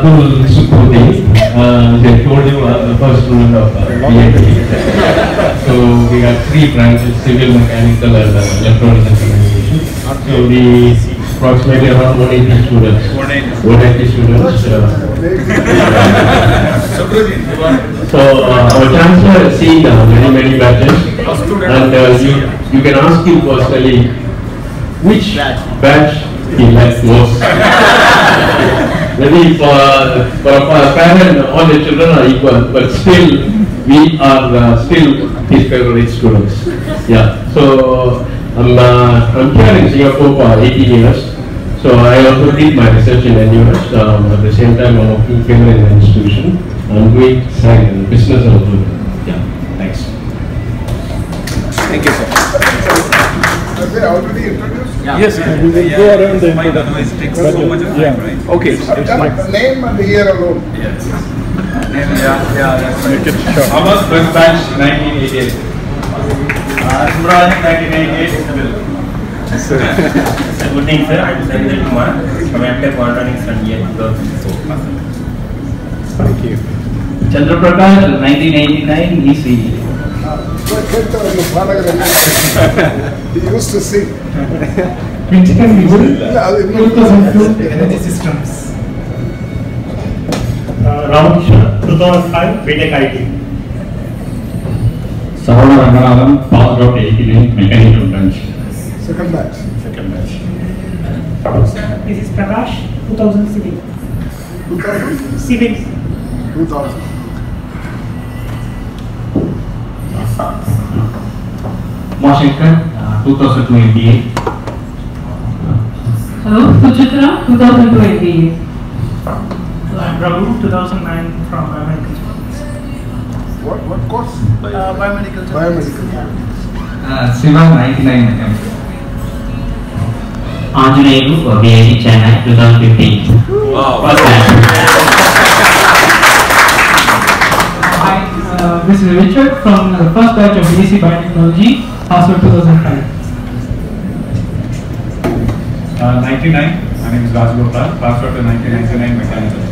Atul Sukhoti. They told you the first student of PhD. So we have 3 branches: civil, mechanical, and electronics and communication. So the approximately around 180 students. 180 students. So our chancellor has seen many batches, and you can ask him personally which batch he likes most. Maybe for a parent, all the children are equal, but still we are still his favorite students. Yeah. So I'm here in Singapore for 18 years. So I also did my research in NUS. At the same time, I'm working here in an institution. I'm doing side and business also. Yeah. Thanks. Thank you, sir. Are they already introduced? Yeah. Yes, we will go around the otherwise it takes so much of time, right? Okay. Name and year alone. Yes. Yeah, that's right. Make it short. Thomas first batch 1988. Imran 1988. Good evening, sir. I'm Sanjay Kumar from MTech Electronics and year 2004. Thank you. Chandra Prakash 1989 ECE. He used to sing. Energy systems. Ramakrishna 2005 BTech IT. Sarvana Ranganathan passed out 89 mechanical branch. Second batch. Second batch. This is Prakash 2000 civil. 2000? Civil. 2000. Washington 2002 MBA. Hello, Suchitra 2002 MBA. I'm Raghu 2009 from Biomedical Science. What course? Biomedical Science. Biomedical. Siva 99 mechanical. Anjaneyu for BIT Chennai 2015. Wow. First batch. Hi, this is Richard from the first batch of BSc Biotechnology, passed out 2005. 99. My name is Raj Gopal. Passed out in 1999 mechanical.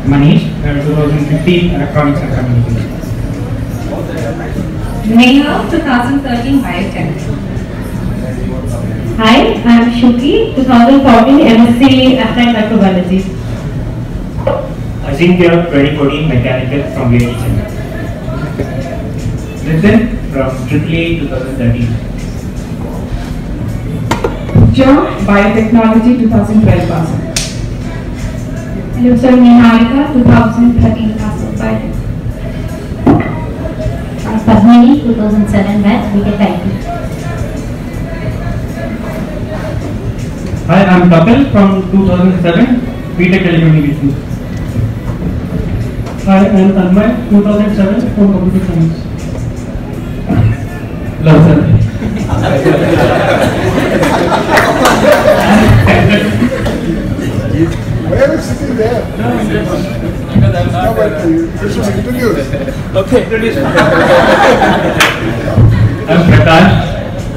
Manish 2015 Electronics and Communication. Neha 2013 Biotech. Hi, I am Shuki, 2014 MSc Applied Microbiology. Ajinkya 2014 Mechanical from BIT Chennai. Nitin from AAA 2013. John, Biotechnology 2012 pass out. Hello sir, Niharika, 2013 pass out Biotech. Padmini 2007 batch BTech IT. Hi, I am Kapil from 2007 BTech Telecommunications. Hi, I am Tanmay 2007 from Computer Science. Love sir. Where is sitting there? No, but you should introduce. Okay, introduce. I'm Prakash.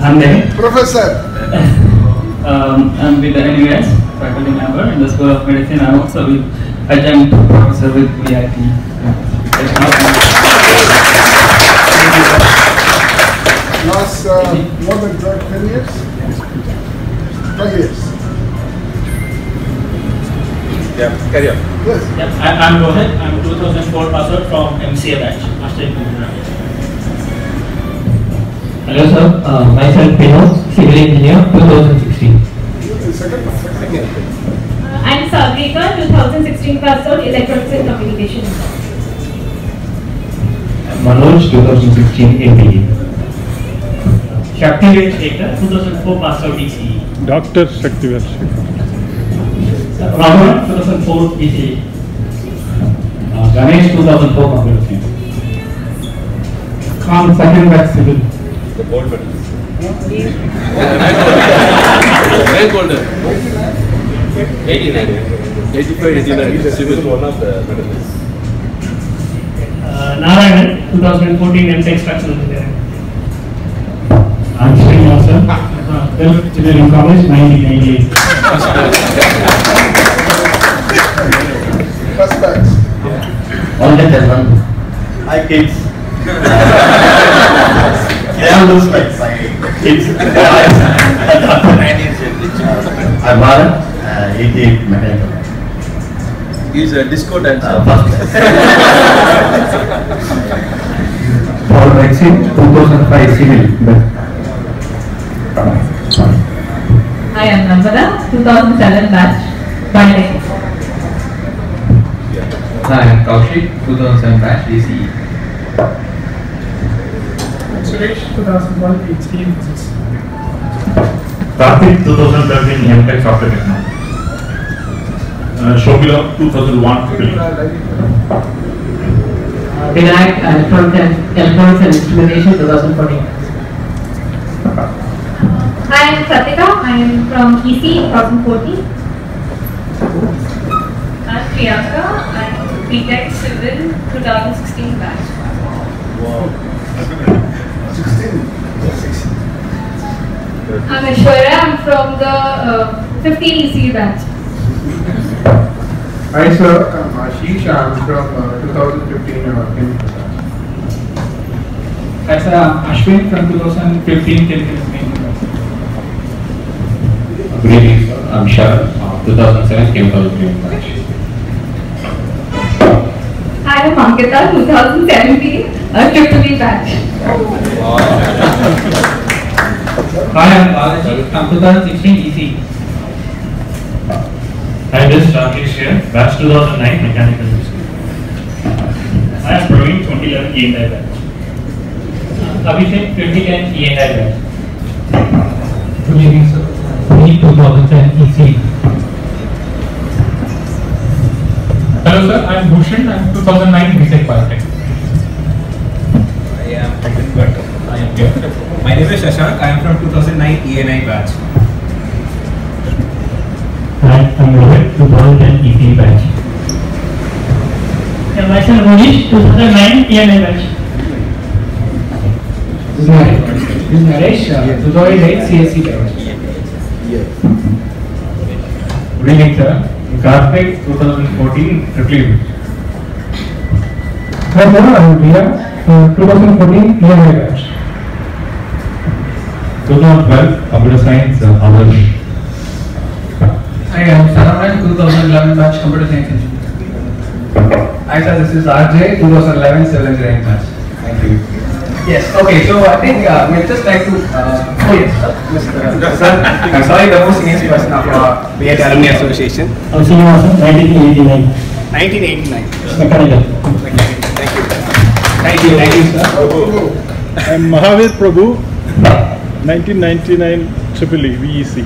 I'm there. Professor. I'm with the NUS faculty member in the School of Medicine. I'm also with adjunct professor with VIT. Last more than 10 years? 12 years. Yeah, carry on. Yes. I'm Rohit. I'm 2004 pass out from MCA batch, Master in Computer Applications. Hello sir, myself Pino, Civil Engineer 2016. Second. I'm Sagrika, 2016 pass out Electronics and Communication. Manoj 2016 MBA. Shaktivesh Shekhar 2004 pass out ECE. Dr. Shaktivesh. Rahul 2004 ECE. Ganesh 2004 computer science. Khan, second batch civil. The gold medal. Rank holder. 89. 85, 89. She was one of the medalists. Narayanan 2014 MTech Structural Engineering. I'm Srinivasan, Engineering College 1998. kids. They all looks like kids. I'm Bharat, 88 mechanical. He's a disco dancer. For vaccine, 2005 civil. I am Namrata, 2007 batch, Binding. I am Kaushik, 2007 batch, DCE. Suresh, 2001 PhD in physics. Karthik, 2013 MTech software technology. Shobila, 2001 civil. Vinayak, Electronics and Instrumentation, 2014. I am Pratika, I am from EC 2014. I'm Priyanka, I'm BTech Civil 2016 batch. Wow. 16. I'm Aishwarya, I'm from the 15 EC batch. Hi sir, I'm Ashish, I'm from 2015 chemical. Hi sir, I'm Ashwin from 2015 chemical engineering. Good evening sir, I'm Sharan, 2007 chemical engineering batch. I am Ankita, 2017 triple E batch. Hi, I'm Balaji from 2016 EC. Hi, this is Rakesh here, batch 2009 mechanical engineering. I am Praveen, 2011 E&I batch. Abhishek, 2010 E&I batch. Good evening sir, me 2010 EC. Hello sir, I am Bhushan, I am 2009 BTech Biotech. I am Pankaj Bhatt. I am here. My name is Shashank, I am from 2009 E&I batch. And I'm Rohit, 2010 EC batch. Myself Monish, 2009 E&I batch. This is Naresh, 2008 CSC batch. Good evening sir, Karthik, 2014 triple E. Hi sir, I'm Priya, 2014 EMI batch. 2012 computer science others. I am Saravanan, 2011 batch computer science engineering. Hi sir, this is RJ, 2011 civil engineering batch. Thank you. Yes, okay, so I think we'd just like to, oh yes, Mr. Sir, I'm sorry, the most senior person of BH Alumni Association. I'm Srinivasan, 1989. 1989. Mechanical. Thank you, sir. I'm Mahavir Prabhu, 1999 Triple E, VEC.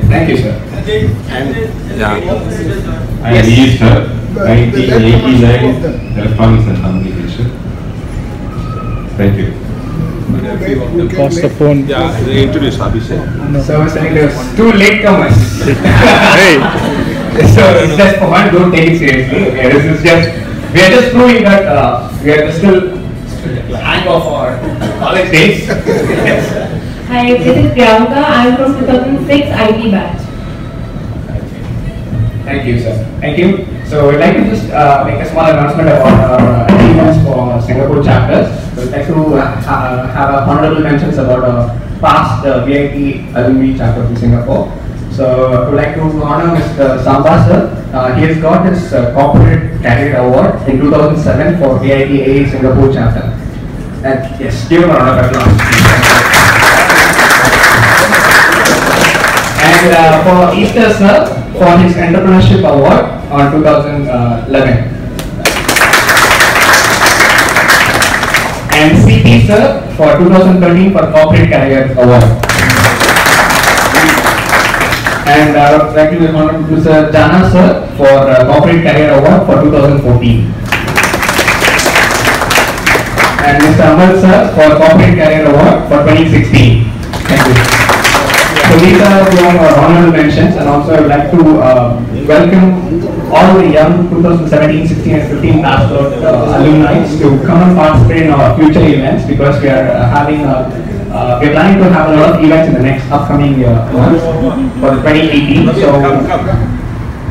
Thank you, sir. I am Yi sir, 1989 electronics and communication. Thank you. Pass the phone. Yeah, they introduced Abhishek. So I was saying there's two latecomers. Hey! So it's just for fun, don't take it seriously. Okay, this is just, we are just proving that we are still hang of our college days. Yes. Hi, this is Priyanka, I am from 2006 IT batch. Thank you, sir. Thank you. So we'd like to just make a small announcement about our achievements for Singapore chapters. We'd like to have honorable mentions about past VIP alumni chapter from Singapore. So we'd like to honor Mr. Samba sir. He has got his corporate career award in 2007 for VIPA Singapore chapter. And yes, give him a round of applause. And for Easter sir, for his entrepreneurship award on 2011. And CP sir for 2013 for corporate career award. And I would like to honor Mr. Jana sir for corporate career award for 2014. And Mr. Amal sir for corporate career award for 2016. Thank you. So these are our honorable mentions, and also I would like to welcome all the young 2017, 16 and 15 passed out alumni to come and participate in our future events, because we are having we're planning to have a lot of events in the next upcoming months for the 2018. So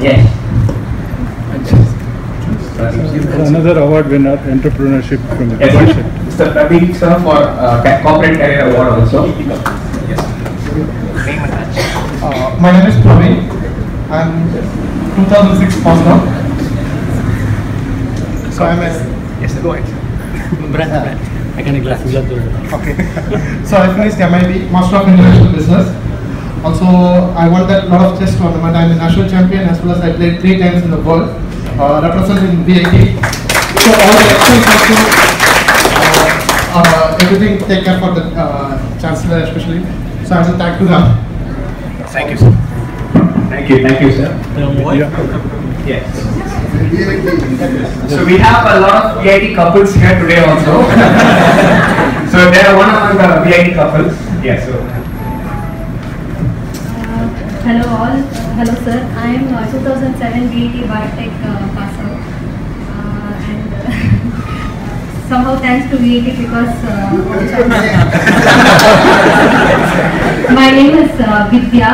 yes. Another award winner, entrepreneurship from Yes, Mr. Pradeep sir for corporate career award also. Yes. My name is Praveen. I'm 2006 passed out. So I'm a yes, go ahead. Brand. I can glasses. Okay. So I finished MIB, Master of International Business. Also, I won that lot of chess tournament. I'm a national champion as well as I played 3 times in the world, representing VIP. So all the expenses also, everything take care for the chancellor especially. So I will thank to them. Thank you, sir. Thank you, sir. Yes. So we have a lot of VIP couples here today also. So they are one among the VIP couples. Yes. So. Hello all. Hello sir. I am 2007 BET Biotech pass out. And somehow thanks to BET because my name is Vidya.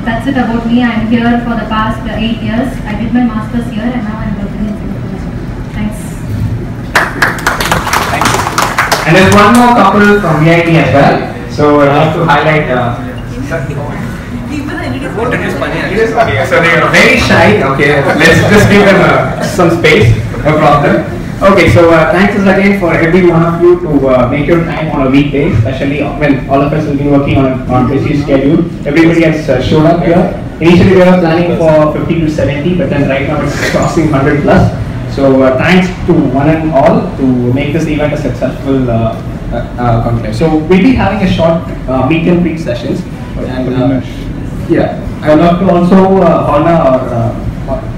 That's it about me. I'm here for the past 8 years. I did my master's here and now I'm working in Singapore. Thanks. And there's one more couple from VIP as well. So I have to highlight. Okay, so they are very shy. Okay, let's just give them some space. No problem. Okay, so thanks again for every one of you to make your time on a weekday, especially when all of us have been working on a busy schedule. Everybody has showed up here. Initially we were planning for 50 to 70, but then right now it's crossing 100 plus. So thanks to one and all to make this event a successful contest. So we'll be having a short meet and greet sessions. And yeah, I would love to also honor our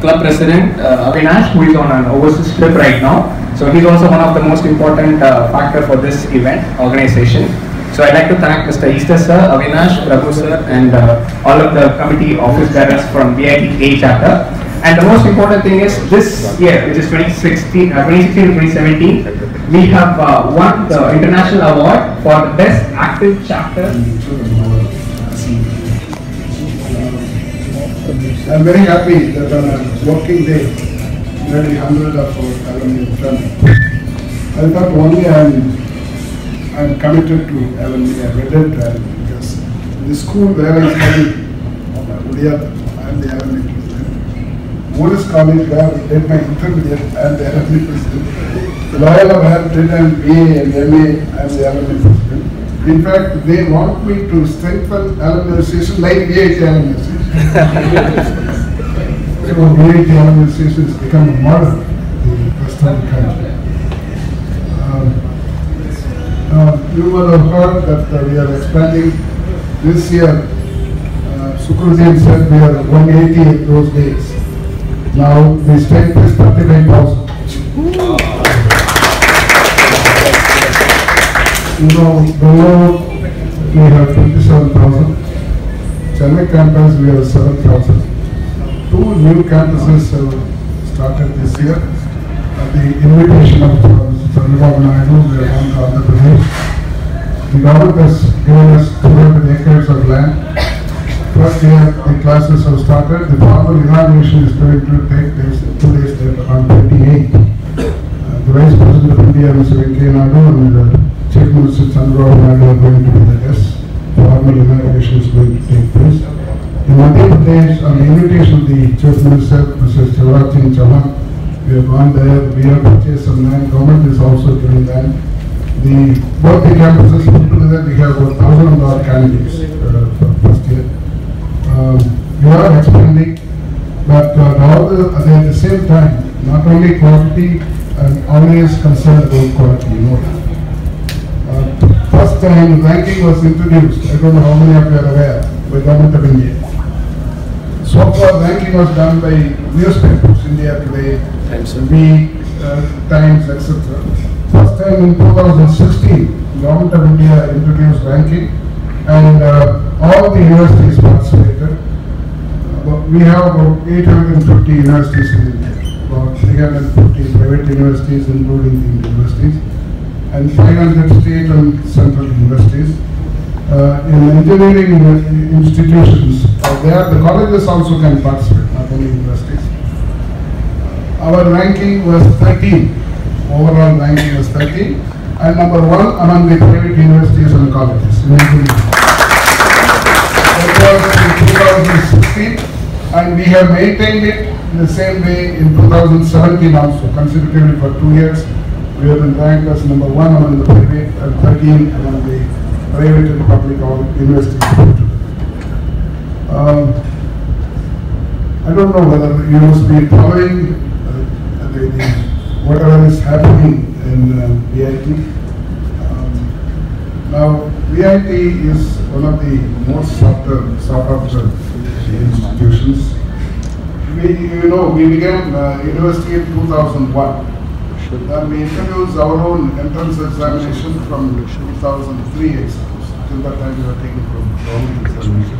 club president Avinash, who is on an overseas trip right now. So he's also one of the most important factor for this event organization. So I'd like to thank Mr. Easter sir, Avinash, Prabhu sir, and all of the committee office bearers from VIP A chapter. And the most important thing is this year, which is 2016 to 2017, we have won the international award for the best active chapter. I'm very happy that on a working day, nearly 100 of our alumni friends. I thought only I'm committed to alumni, I read it, because the school where I studied, I'm the alumni president. Morris College where I did my intermediate, I'm the alumni president. Loyola where I did an BA and MA, I'm the alumni president. In fact, they want me to strengthen alumni association like VIT alumni association. So VIT alumni association has become a model in the rest of the country. You will have heard that we are expanding this year. Sukrudin said we are 180 in those days. Now the strength is 39,000. You know, below we have 27,000. Chennai campus we have 7,000. 2 new campuses have started this year. At the invitation of Chandrababu Naidu, we are on Andhra Pradesh. The government has given us 200 acres of land. First year the classes have started. The formal inauguration is going to take place 2 days later on 28th. The Vice President of India, Mr. Venkaiah Naidu, and the Chief Minister Chandrababu Naidu are going to be the guests. Formal inauguration is going to take place. In Madhya Pradesh, on the invitation of the Chief Minister, Mr. Shivraj Singh Chauhan, we have gone there. We have purchased some land. Government is also giving land. Both the campuses put together, we have about 1,000 odd candidates for first year. We are expanding, but at the same time, not only quality, and always concerned about quality. You know. First time ranking was introduced, I don't know how many of you are aware, by Government of India. So far ranking was done by newspapers, India Today, Week, Times, etc. First time in 2016, Government of India introduced ranking, and all the universities participated. We have about 850 universities in India, about 350 private universities including the universities, and 500 state and central universities. In engineering institutions, the colleges also can participate, not only universities. our ranking was 13. Overall ranking was 13. And number 1 among the private universities and colleges. That was in 2016. And we have maintained it in the same way in 2017 also, consecutively for 2 years. We have been ranked as number 1 among the private and 13 among the private and public universities. I don't know whether you must be following whatever is happening in VIT. Now, VIT is one of the most sought after institutions. We began university in 2001. Then we introduced our own entrance examination from 2003 exams. Till that time we were taking from government examination.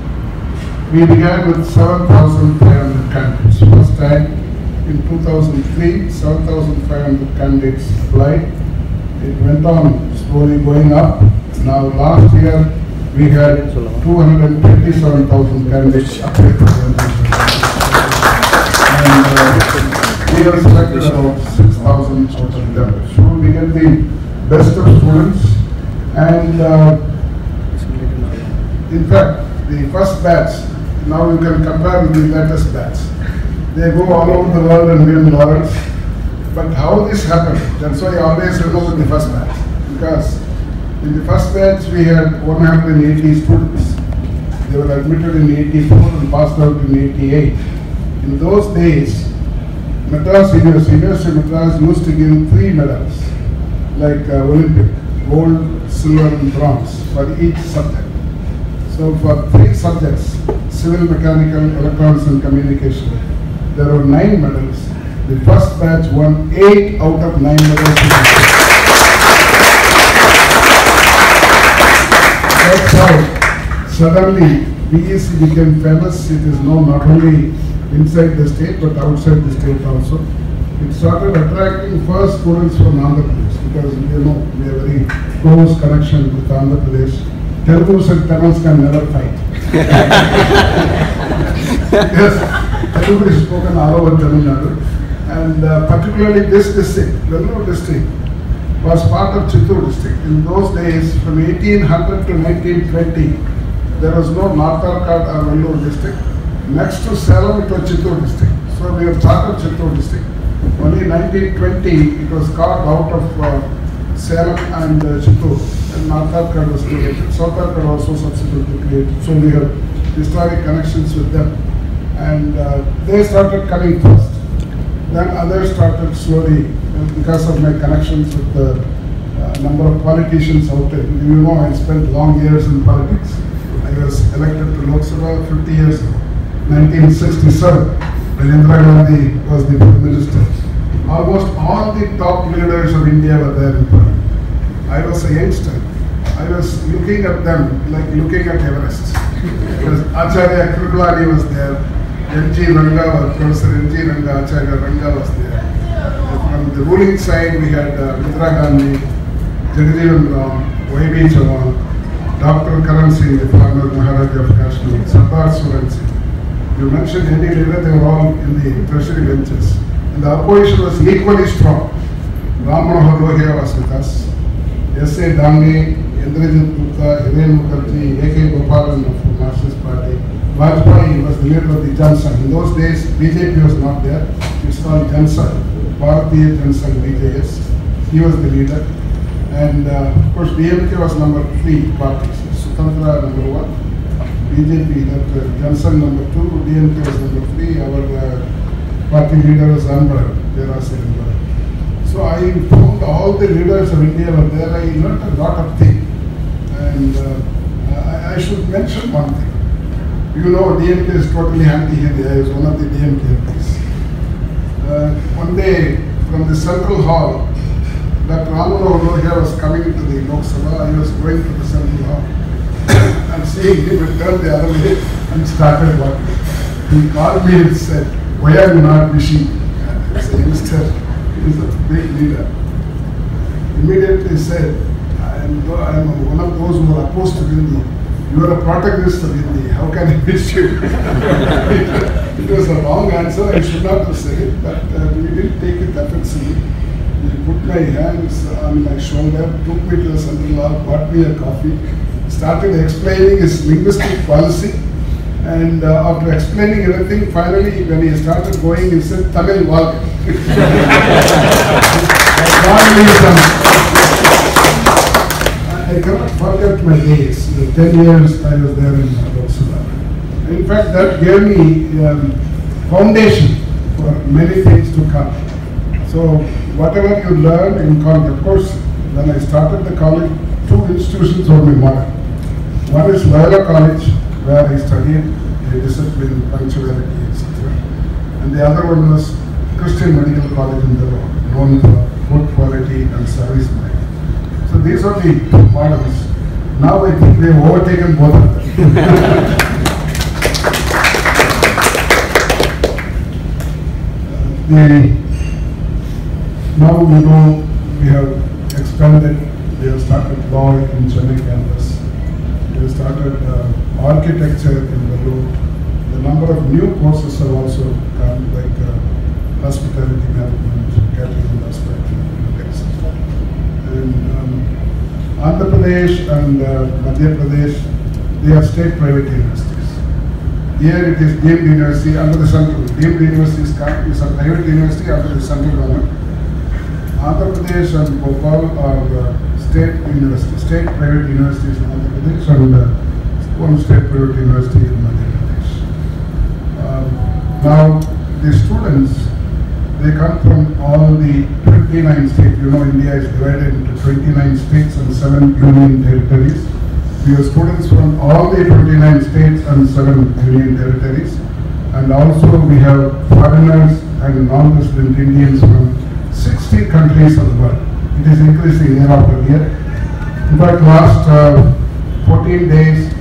We began with 7,500 candidates. First time in 2003, 7,500 candidates applied. It went on slowly going up. Now last year we had 227,000 candidates applied for the entrance examination. And we have selected about 6,000 out of them. So we get the best of students. And in fact, the first batch, now you can compare with the latest batch. They go all over the world and win laurels. But how this happened, that's why I always remember the first batch. Because in the first batch we had 180 students. They were admitted in 84 and passed out in 88. In those days, University of Madras used to give 3 medals, like Olympic, gold, silver and bronze for each subject. So for 3 subjects, civil, mechanical, electronics and communication, there were 9 medals. The first batch won 8 out of 9 medals. That's how suddenly BEC became famous. It is known not only inside the state but outside the state also. It started attracting first students from Andhra Pradesh because we have very close connection with Andhra Pradesh. Telugus and Tamils can never fight. Yes, Telugu is spoken all over Tamil Nadu. And particularly this district, Vellore district, was part of Chittoor district. In those days, from 1800 to 1920, there was no North Arcot or Vellore district. Next to Salem, it was Chittoor district. So we have started Chittoor district. Only in 1920, it was carved out of Salem and Chittoor. And North Arcot was created. South Arcot also subsequently created. So we have historic connections with them. And they started coming first. Then others started slowly because of my connections with the number of politicians out there. I spent long years in politics. I was elected to Lok Sabha 50 years ago, 1967, when Indira Gandhi was the Prime Minister. Almost all the top leaders of India were there in parliament. I was a youngster. I was looking at them like looking at Everest. Because Acharya Kripalani was there. N.G. Ranga, Professor N.G. Ranga, Acharya Ranga was there. From the ruling side, we had Indira Gandhi, Jagjeevan Ram, Y.B. Chavan, Dr. Karan Singh, the former Maharaja of Kashmir, Sardar Suran Singh. You mentioned any leader, they were all in the treasury benches. And the opposition was equally strong. Ram Manohar Lohia was with us. S.A. Dange, Indrajit Gupta, Hiren Mukherjee, A.K. Gopalan of the Marxist Party. Vajpayee was the leader of the Jansan. In those days, BJP was not there. It's called Jansan, Bharatiya Jansan, BJS. He was the leader. And of course, DMK was number 3 party. Sutantra number 1. BJP, that Jansan number 2. DMK was number 3. Our party leader was Anbar, Anbar. So I found all the leaders of India were there. I learned a lot of things. And I should mention one thing. DMK is totally anti-Hindi. I was one of the DMK MPs. One day, from the central hall, Dr. Ram Manohar Lohia was coming to the Lok Sabha. I was going to the central hall. And seeing him, I turned the other way and started walking. He called me and said, "Why are you not wishing?" I said, "Youngster, he is a big leader." Immediately said, I am one of those who are opposed to Hindi. You are a protagonist of Hindi. How can I miss you? It was a long answer. I should not have said it, but we didn't take it offensively. He put my hands on my shoulder, took me to the central hall, bought me a coffee, started explaining his linguistic policy, and after explaining everything, finally when he started going, he said, Tamil walk. I cannot forget my days. The 10 years I was there in Sudan. In fact, that gave me foundation for many things to come. So whatever you learn in college, of course, when I started the college, 2 institutions were my mother. One is Loyola College, where I studied the discipline, punctuality, etc. And the other one was Christian Medical College in Delaware, known for good quality and service mind. So these are the models. Now I think they have overtaken both of them. Now we have expanded, we have started law in Chennai campus. We have started architecture in Bangalore. The number of new courses have also come, like hospitality management, catering aspect, etc. And Andhra Pradesh and Madhya Pradesh, they are state-private universities. Here it is deemed university under the central. Deemed university is a private university under the central government. Andhra Pradesh and Bhopal are state universities, state-private universities in Andhra Pradesh and one state-private university in Madhya Pradesh. Now the students, they come from all the 29 states. You know, India is divided into 29 states and 7 union territories. We have students from all the 29 states and 7 union territories. And also we have foreigners and non-resident Indians from 60 countries of the world. It is increasing year after year. In fact, last 14 days,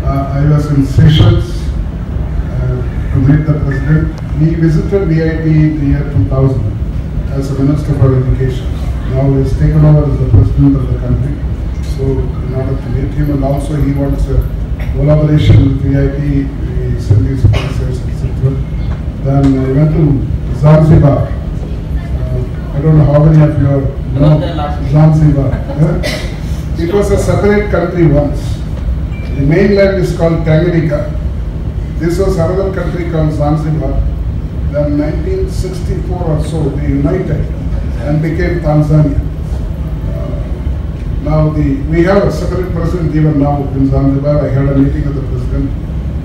I was in Seychelles to meet the president. He visited VIT in the year 2000 as a Minister for Education. Now he has taken over as the President of the country. So in order to meet him, and also he wants a collaboration with VIT, he sent his sponsors, etc. Then I went to Zanzibar. I don't know how many of you know Zanzibar. It was a separate country once. The mainland is called Tanganyika. This was another country called Zanzibar. Then 1964 or so, they united and became Tanzania. Now we have a separate president even now in Zanzibar. I had a meeting with the president.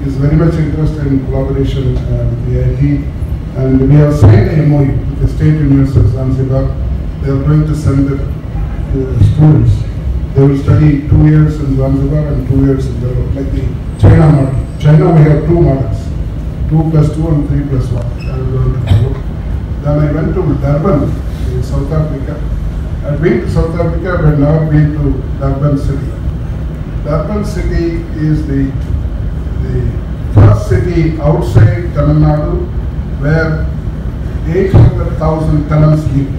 He is very much interested in collaboration with the IT. And we have signed a MOU with the State University of Zanzibar. They are going to send the students. They will study 2 years in Zanzibar and 2 years in Delaware, like the China model. China, we have 2 models, 2+2 and 3+1. Then I went to Durban in South Africa. I've been to South Africa, but never been to Durban city. Durban city is the first city outside Tamil Nadu where 800,000 Tamils live.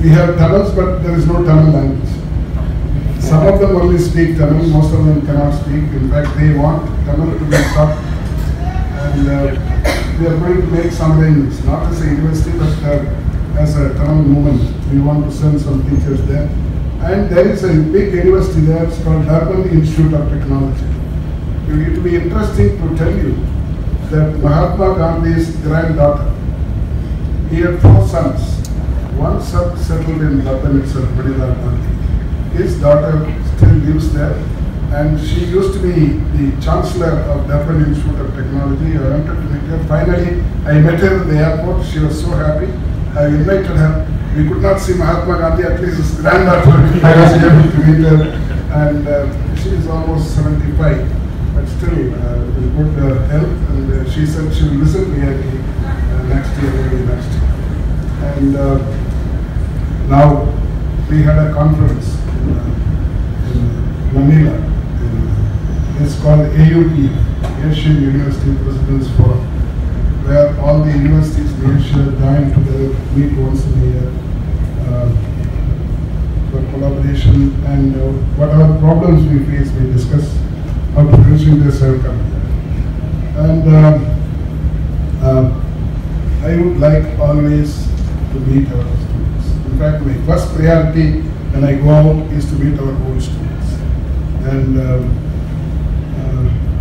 We have Tamils, but there is no Tamil language. Some of them only speak Tamil, most of them cannot speak. In fact, they want Tamil to be taught. And we are going to make some arrangements, not as a university, but as a Tamil movement. We want to send some teachers there. And there is a big university there, it's called Durban Institute of Technology. It will be interesting to tell you that Mahatma Gandhi's granddaughter, he had 4 sons. One son settled in Durban itself, Manilal Gandhi. His daughter still lives there, and she used to be the chancellor of Durban Institute of Technology. I wanted to meet her. Finally, I met her at the airport. She was so happy. I invited her. We could not see Mahatma Gandhi, at least his granddaughter. I was able to meet her, and she is almost 75. But still, with good health, and she said she will visit me next year, maybe next year. And now we had a conference in Manila. It's called AUP, Asian University Presidents Forum, where all the universities in Asia join together, meet once in a year for collaboration. and whatever problems we face, we discuss how to finishing this outcome. And I would like always to meet our students. In fact, my first priority when I go out is to meet our own students. And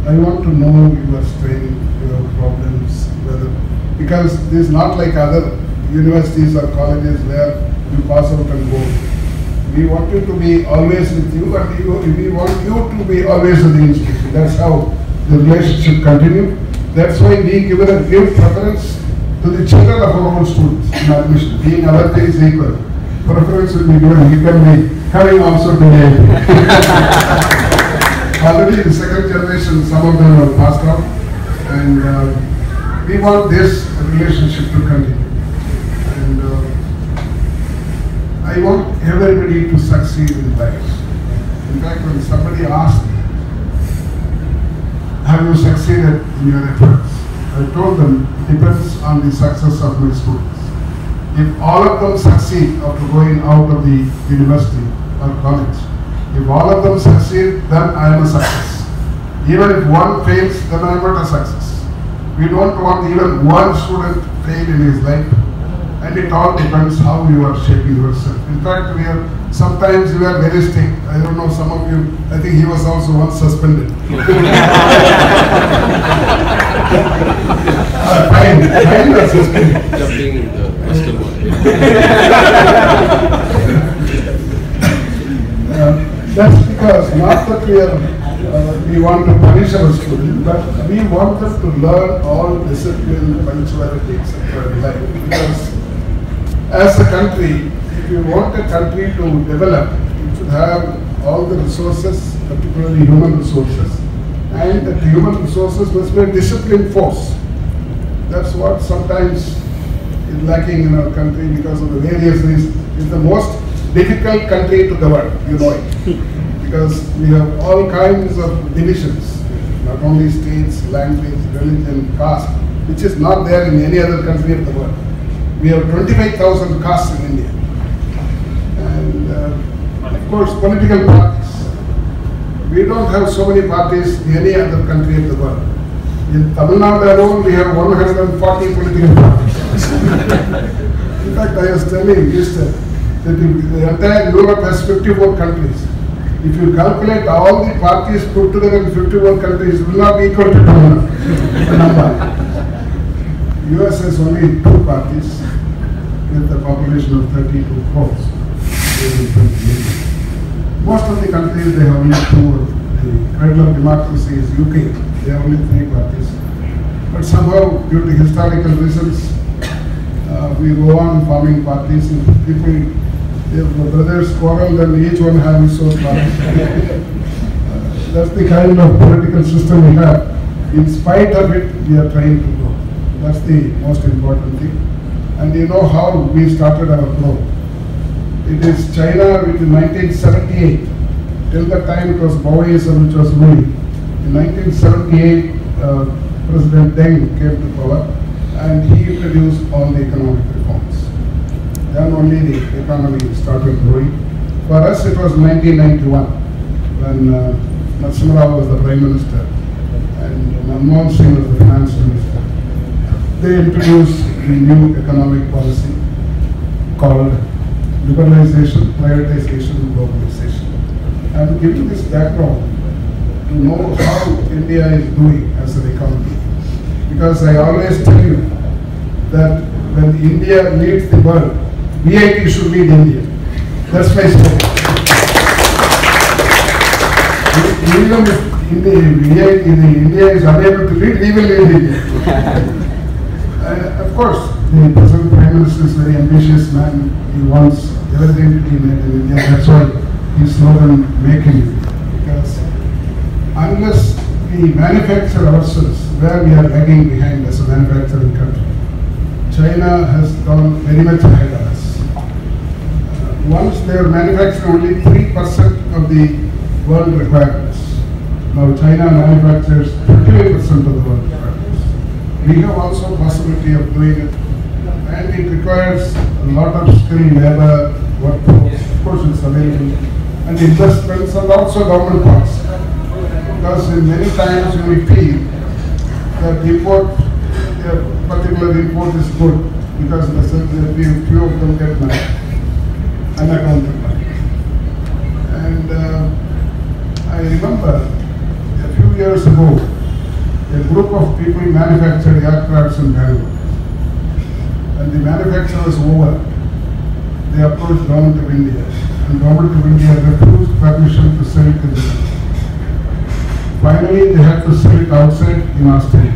I want to know your strength, your problems, whether, because this is not like other universities or colleges where you pass out and go. We want you to be always with you, and we want you to be always with the institution. That's how the relationship continue. That's why we give preference to the children of our own students in admission. Being other things equal, preference will be given. You can be coming also today. Already the second generation, some of them have passed out, and we want this relationship to continue. And I want everybody to succeed in life. In fact, when somebody asked me, have you succeeded in your efforts? I told them it depends on the success of my students. If all of them succeed after going out of the university or college, if all of them succeed, then I am a success. Even if one fails, then I am not a success. We don't want even one student fail in his life. And it all depends how you are shaping yourself. In fact, sometimes we are very strict. I don't know, some of you, I think he was also once suspended. Fine or suspended? Jumping in the basketball. That's because not that we want to punish our students, but we want them to learn all discipline, punctuality, etc. in life. Because as a country, if you want a country to develop, it should have all the resources, particularly human resources. And that human resources must be a disciplined force. That's what sometimes is lacking in our country because of the various reasons. It's the most difficult country to govern, you know it. Because we have all kinds of divisions, not only states, language, religion, caste, which is not there in any other country of the world. We have 25,000 castes in India. And of course, political parties. We don't have so many parties in any other country of the world. In Tamil Nadu alone, we have 140 political parties. In fact, I was telling yesterday that the entire Europe has 54 countries. If you calculate all the parties put together in 51 countries, it will not be equal to Tamil Nadu. US has only 2 parties with a population of 32 crores. Most of the countries, they have only 2. The cradle of democracy is UK. They have only 3 parties. But somehow, due to historical reasons, we go on forming parties. And people, if the brothers quarrel, then each one has his own party. That's the kind of political system we have. In spite of it, we are trying to grow. That's the most important thing. And you know how we started our growth. It is China, which in 1978, till that time it was Maoism which was ruling. In 1978, President Deng came to power and he introduced all the economic reforms. Then only the economy started growing. For us, it was 1991 when Narasimha Rao was the Prime Minister and Manmohan Singh was the Finance Minister. They introduced the new economic policy called liberalization, privatization, and globalization. I'm giving this background to know how India is doing as an economy. Because I always tell you that when India leads the world, VIT should lead India. That's my story. Even if India is unable to lead, we will lead India. Of course, the present Prime Minister is a very ambitious man. He wants everything to be made in India. That's why his slogan, "Make in India." Because unless we manufacture ourselves, where we are lagging behind as a manufacturing country, China has gone very much ahead of us. Once they were manufacturing only 3% of the world requirements. Now China manufactures 38% of the world requirements. We have also possibility of doing it, and it requires a lot of skilled labor, workforce. Of course, it's available. and investments and also government policy. Because in many times we feel that import, a particular import is good because few of them get money, unaccounted money. And I remember a few years ago, a group of people manufactured aircrafts in Bangalore. And the manufacture was over. They approached Government of India, and Government of India refused permission to sell it in the country. Finally, they had to sell it outside in Australia.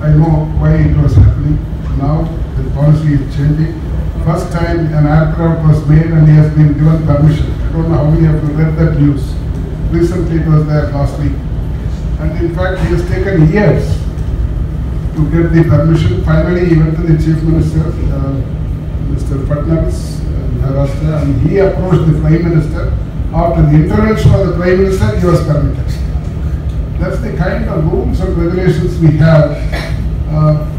I know why it was happening. Now the policy is changing. First time an aircraft was made and he has been given permission. I don't know how many of you read that news. Recently it was there last week. And in fact he has taken years to get the permission. Finally he went to the Chief Minister, Mr. Patnavis, Maharashtra, and he approached the Prime Minister. After the intervention of the Prime Minister, he was permitted. That's the kind of rules and regulations we have,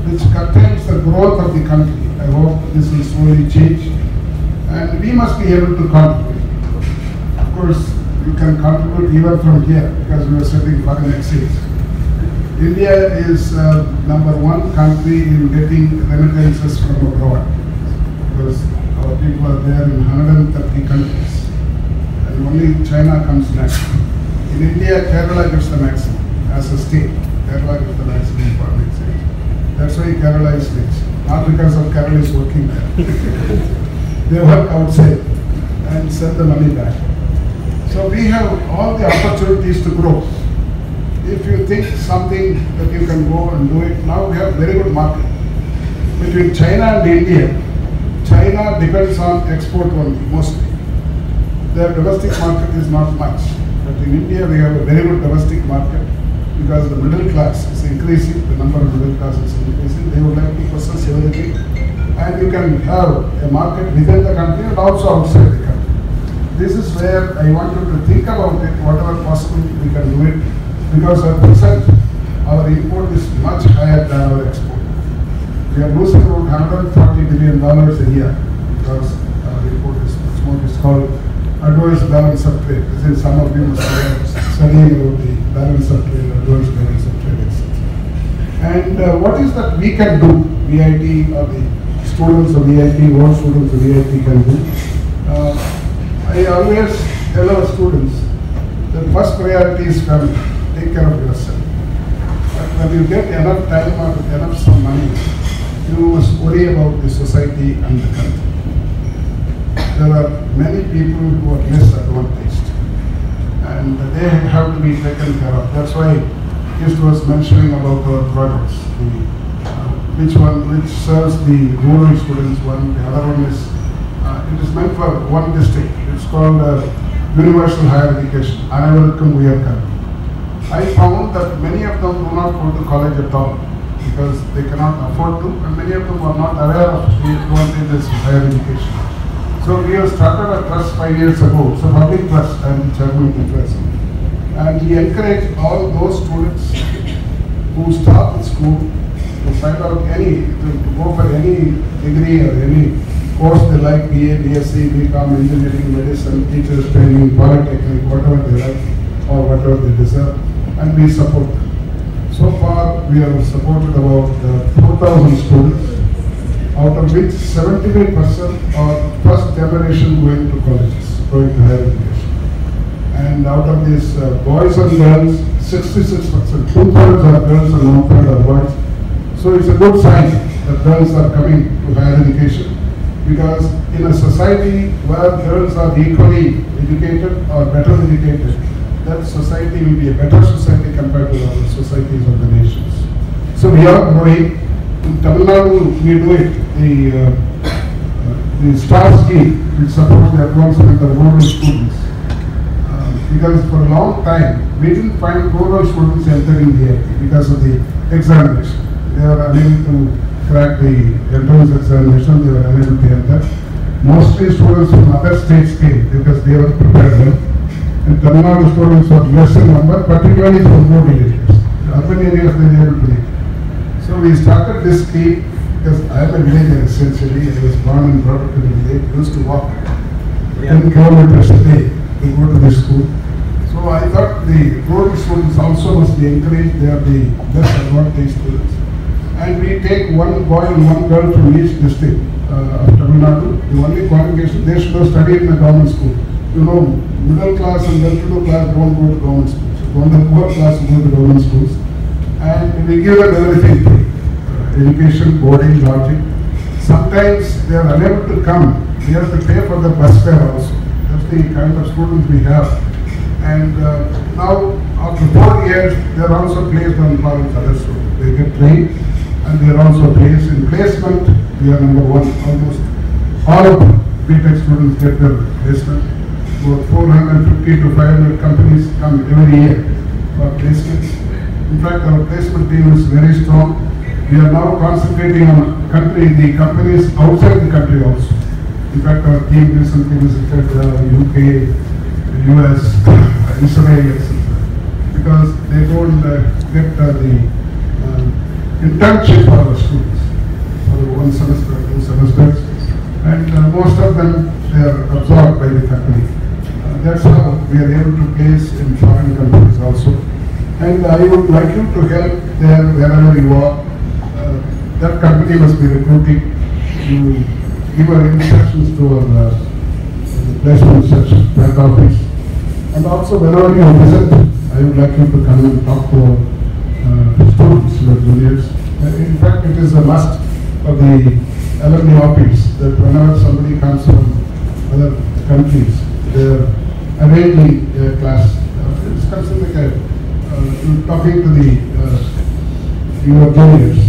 which curtails the growth of the country. I hope this will slowly change, and we must be able to contribute. Of course, you can contribute even from here because we are setting foreign exchange. India is #1 country in getting remittances from abroad because our people are there in 130 countries, and only China comes next. In India, Kerala gets the maximum as a state. Kerala gets the maximum foreign exchange. That's why Kerala is rich. Not because of Kerala is working there. They work outside and send the money back. So we have all the opportunities to grow. If you think something that you can go and do it, now we have very good market. Between China and India, China depends on export only, mostly. Their domestic market is not much. But in India, we have a very good domestic market because the middle class is increasing, the number of middle class is increasing. They would like to possess everything. And you can have a market within the country and also outside the country. This is where I want you to think about it, whatever possible we can do it. Because at present, our import is much higher than our export. We are losing about $140 billion a year because our import is much more. It's called adverse balance of trade. This is some of you must be studying about the balance of trade, adverse balance of trade, etc. And what is that we can do, VIT or the students of VIT, all students of VIT can do? I always tell our students that first priority is family. Take care of yourself. But when you get enough time or enough some money, you must worry about the society and the country. There are many people who are disadvantaged and they have to be taken care of. That's why Kist was mentioning about our projects. Which serves the rural students, one, the other one is, it is meant for one district. It's called Universal Higher Education, Anavalakam Uyarkar. I found that many of them do not go to college at all because they cannot afford to, and many of them are not aware of the advantages of higher education. So we have started a trust 5 years ago. So public trust, I am the chairman of the trust. And we encourage all those students who start at school to find out to go for any degree or any course they like, BA, BSc, BCom, engineering, medicine, teachers training, polytechnic, whatever they like or whatever they deserve, and we support them. So far we have supported about 4,000 students, out of which 75% are first generation going to colleges, going to higher education. And out of these boys and girls, 66%, 2/3 are girls and 1/3 are boys. So it's a good sign that girls are coming to higher education, because in a society where girls are equally educated or better educated, that society will be a better society compared to other societies of the nations. So we are growing. In Tamil Nadu, we do it. The STAR scheme, which supports the advancement of rural students. Because for a long time, we didn't find rural students entering the IT because of the examination. They were unable to crack the entrance examination, they were unable to enter. Mostly students from other states came because they were prepared well. And Tamil Nadu students were less in number, particularly from rural areas. Urban areas they were able to reach. So we started this scheme because I am a villager essentially. I was born and brought up in a village. I used to walk 10 kilometers a day they go to this school. So I thought the rural students also must be encouraged. They are the best advantaged students. And we take one boy and one girl from each district of Tamil Nadu. The only qualification, they should have studied in a government school. You know, middle class and well-to-do class don't go to government schools. Only poor class go to government schools. And we give them everything free. Education, boarding, lodging. Sometimes they are unable to come. We have to pay for the bus fare also. That's the kind of students we have. And now, after 4 years, they are also placed on par with other students. They get trained and they are also placed. In placement, we are number one. Almost all of BTech students get their placement. About 450 to 500 companies come every year for placements. In fact, our placement team is very strong. We are now concentrating on the companies outside the country also. In fact, our team recently visited UK, US, Israel, etc. Because they don't get the internship for our students for 1 semester, 2 semesters, and most of them they are absorbed by the company. That's how we are able to place in foreign countries also. And I would like you to help there wherever you are. That company must be recruiting. You give our instructions to our placement section, back office. And also whenever you visit, I would like you to come and talk to our students, your juniors. In fact, it is a must for the alumni office that whenever somebody comes from other countries, they are arranging a class. It's considered like talking to the your juniors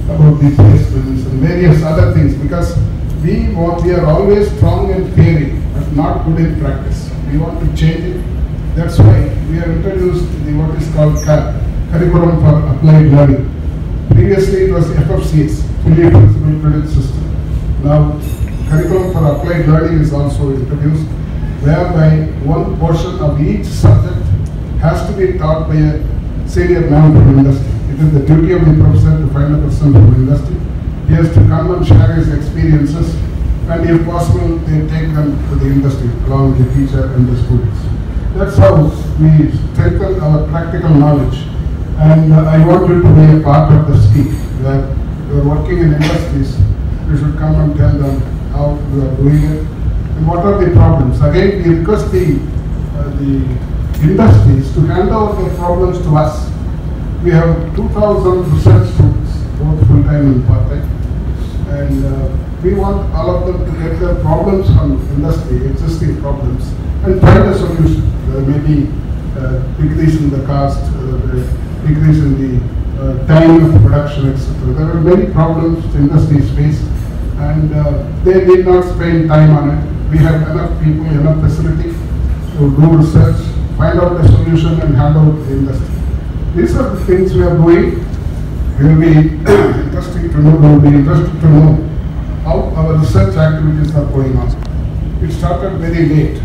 about the placements and various other things, because we are always strong in theory but not good in practice. We want to change it. That's why we have introduced what is called Curriculum for Applied Learning. Previously it was FFCS, Fully Flexible Credit System. Now Curriculum for Applied Learning is also introduced, whereby one portion of each subject has to be taught by a senior man from industry. It is the duty of the professor to find a person from industry. He has to come and share his experiences, and if possible, they take them to the industry along with the teacher and the students. That's how we strengthen our practical knowledge. And I want you to be a part of the scheme, where you are working in industries. You should come and tell them how you are doing it and what are the problems. Again, we request the industries to hand over their problems to us. We have 2,000 research students, both full-time and part-time. And we want all of them to get their problems from industry, existing problems, and find a solution. There may be decrease in the cost, decrease in the time of production, etc. There are many problems industries face, and they need not spend time on it. We have enough people, enough facility to do research, find out the solution and hand out to the industry. These are the things we are doing. It will be interesting to know, we will be interested to know how our research activities are going on. It started very late.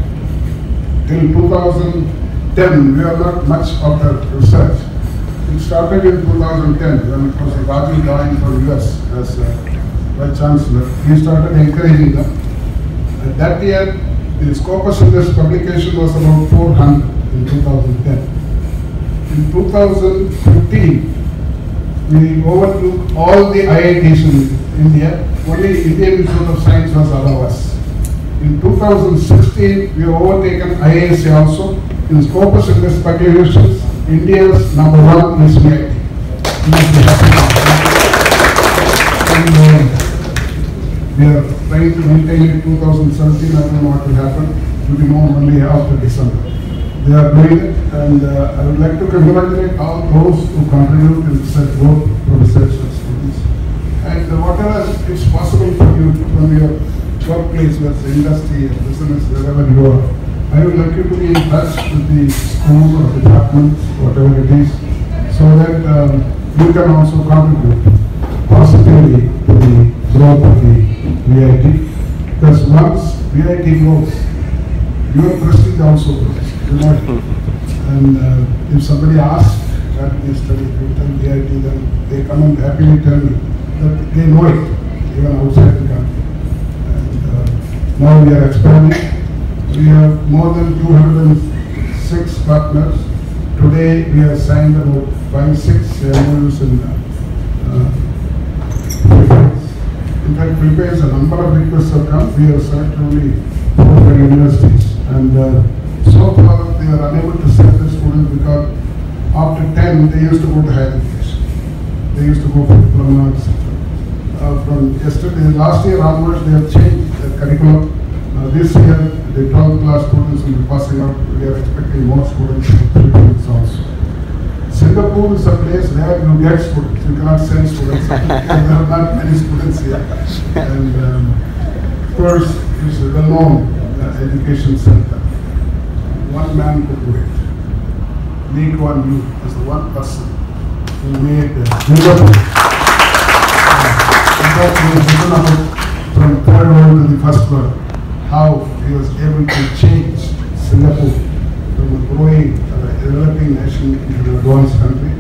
Till 2010, we are not much of the research. It started in 2010 when it was Rajiv joined from US as Vice Chancellor. He started encouraging them. At that year, the scopus in this publication was about 400 in 2010. In 2015, we overtook all the IITs in India. Only Indian Institute of Science was above us. In 2016, we have overtaken IISc also. In scopus in this publications, India's number one is VIT. We are trying to maintain it 2017. I don't know what will happen. It will be known only after December. They are doing it, and I would like to congratulate all those who contribute in research, both professors and students. And whatever is possible for you from your workplace, whether it's industry or business, wherever you are, I would like you to be in touch with the schools or departments, whatever it is, so that you can also contribute positively to the growth of the VIT. Because once VIT grows, your prestige also grows. And if somebody asks that they study VIT, then they come and happily tell me that they know it, even outside the country. And now we are expanding. We have more than 206 partners. Today we have signed about 5-6 MOUs in Philippines. In fact, Philippines, a number of requests have come. We have selected only 4 universities. And so far they are unable to send the students because after 10 they used to go to higher education. They used to go for diploma, etc. From yesterday, last year onwards, they have changed the curriculum. This year, the 12th class students will be passing out. We are expecting more students from Philippines also. Singapore is a place where you get students. You cannot send students. There are not many students here. And of course, it's a well-known education center. One man could do it. Lee Kuan Yew is the one person who made Singapore. He was written about from third world to the first world, how he was able to change Singapore from a growing, developing nation into an advanced country.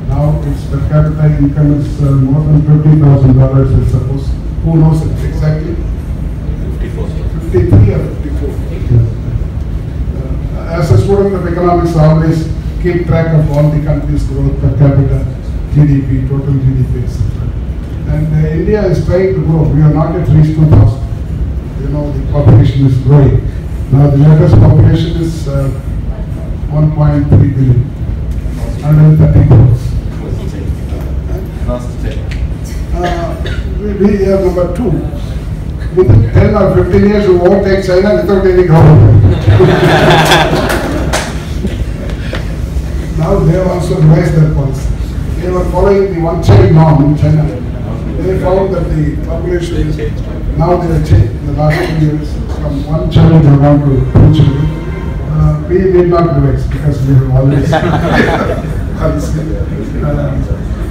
Now its per capita income is more than $50,000, I suppose. Who knows it exactly? 53 or 54. As a student of economics, I always keep track of all the countries' growth per capita, GDP, total GDP, etc. And India is trying to grow. We are not yet reached 2,000. You know, the population is growing. Now the latest population is 1.3 billion, 130 crores. We are number 2. Within 10 or 15 years, we won't take China without any government. Now they have also revised their policy. They were following the one-child norm in China. They found that the population is, now they have changed in the last 2 years from 1 child around to 2 children. We did not revise because we have always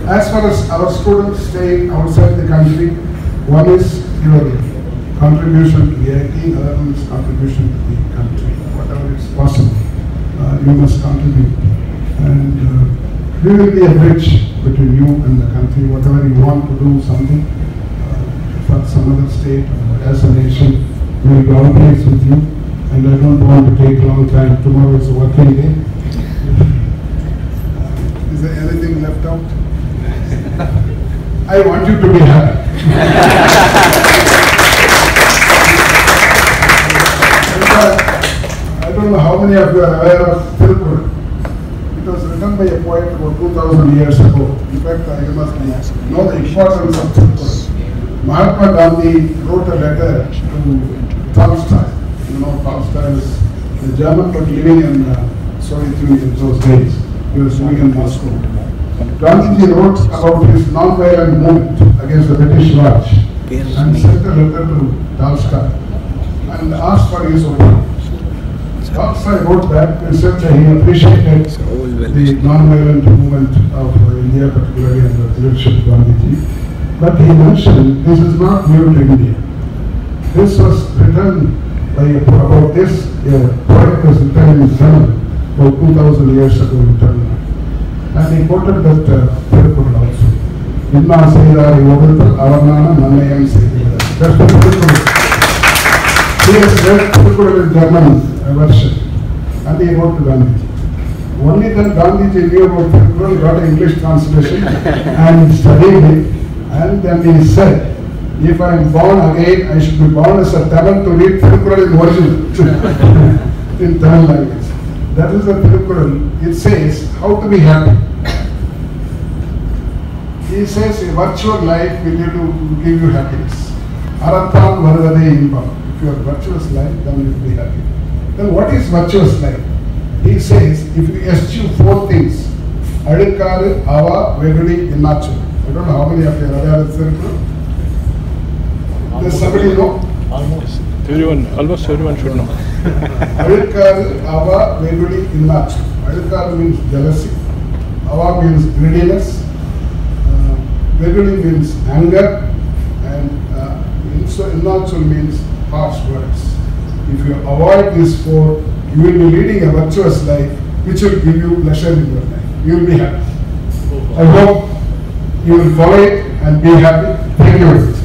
as far as our students staying outside the country, one is your contribution to the IT, other one is contribution to the country. Whatever is possible, you must contribute. And we will be a bridge between you and the country. Whatever you want to do something for some other state or as a nation, we will be always with you. And I don't want to take a long time. Tomorrow is a working day. Is there anything left out? I want you to be happy. I don't know how many of you are aware of Tirupur. It was written by a poet about 2,000 years ago. In fact, you must know the importance of Tirupur. Mahatma Gandhi wrote a letter to Tolstoy. You know, Tolstoy was a German but living in Soviet Union in those days. He was living in Moscow. Gandhiji wrote about his non-violent movement against the British Raj and sent a letter to Tolstoy and asked for his opinion. Tolstoy wrote back and said that he appreciated the non-violent movement of India, particularly under the leadership of Gandhiji. But he mentioned this is not new to India. This was written by about this poet was written in German about 2,000 years ago in German. And he quoted that Tirupur also. Inna Seidar Yogatal Avarnana Nanayam Seidar. That's the Tirupur. He has read Tirupur in German version. And he wrote to Gandhiji. Only then Gandhiji knew about Tirupur, got an English translation and studied it. And then he said, if I am born again, I should be born as a Tamil to read Tirupur in original in Tamil language. That is the Tirupur. It says how to be happy. He says a virtual life will give you happiness. Arathan varvade imbam. If you have virtuous life, then you will be happy. Then what is virtuous life? He says if you eschew 4 things, adikaru, ava, vegadi, innachu. I don't know how many of you are aware of Tirupur. Does somebody know? Almost everyone should know. Adikaru, ava, vegadi, innachu. Adikaru means jealousy. Ava means greediness. Vegadi means anger. And innachu means harsh words. If you avoid these 4, you will be leading a virtuous life which will give you pleasure in your life. You will be happy. I hope you will follow it and be happy. Thank you very much.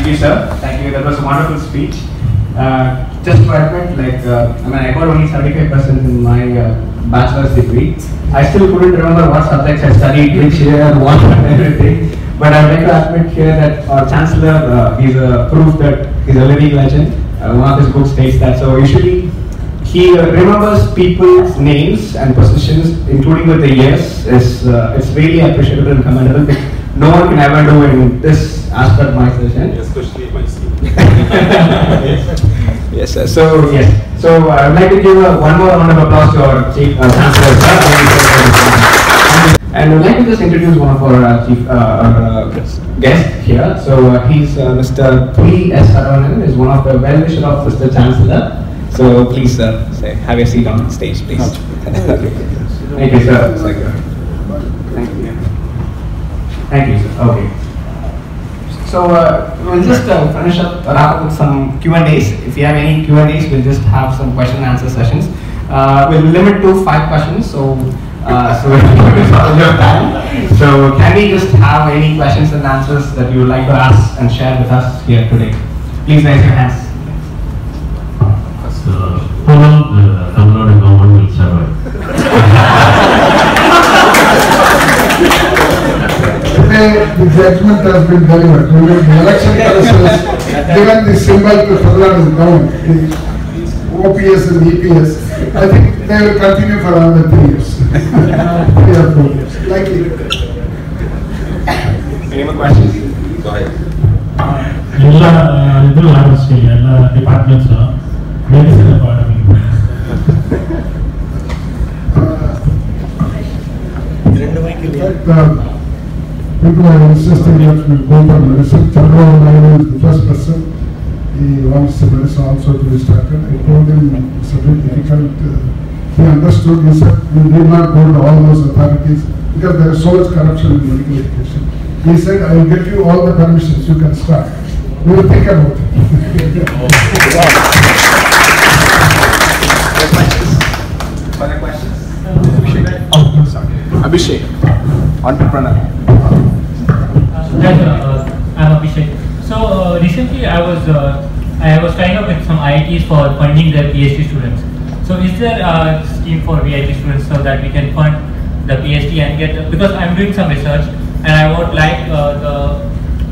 you, sir. Thank you. That was a wonderful speech. Just to admit, I got only 75% in my bachelor's degree. I still couldn't remember what subjects I studied, which year, what, and everything. But I would like to admit here that our Chancellor, he's a proof that he's a living legend. One of his books states that. So usually, he remembers people's names and positions, including with the years. It's really appreciable and commendable. No one can ever do in this aspect my session. Especially my senior. Yes, sir. So yes. So I would like to give one more round of applause to our Chief Chancellor, sir. And I would like to just introduce one of our guests here. So he's Mr. P. S. Saravanan, is one of the well-wisher of Mr. Chancellor. So please, sir, have a seat on stage, please. Thank you, sir. Thank you. Thank you, sir. Okay. So we'll just finish up, wrap up with some Q&As. If you have any Q&As, we'll just have some question and answer sessions. We'll limit to 5 questions, so we'll focus on your time. So can we just have any questions and answers that you would like to ask and share with us here today? Please raise your hands. How long the Tamil Nadu government will survive? Today, the judgment has been delivered. The election process, given the symbol to Tamil Nadu government, the OPS and EPS, I think they will continue for another 3 years. 3 or 4 years. Likely. Any more questions? Go ahead. ಎಲ್ಲ departments medicine People are insisting that we go for medicine. Chandrababu Naidu is the first person. He wants the medicine also to be started. I told him it's a bit difficult. He understood. He said we need not go to all those authorities because there is so much corruption in medical education. He said, I will get you all the permissions. You can start. We will think about it. Further questions? Abhishek, entrepreneur. I'm Abhishek. So recently I was tying up with some IITs for funding their PhD students. So is there a scheme for PhD students so that we can fund the PhD and get, because I'm doing some research and I would like the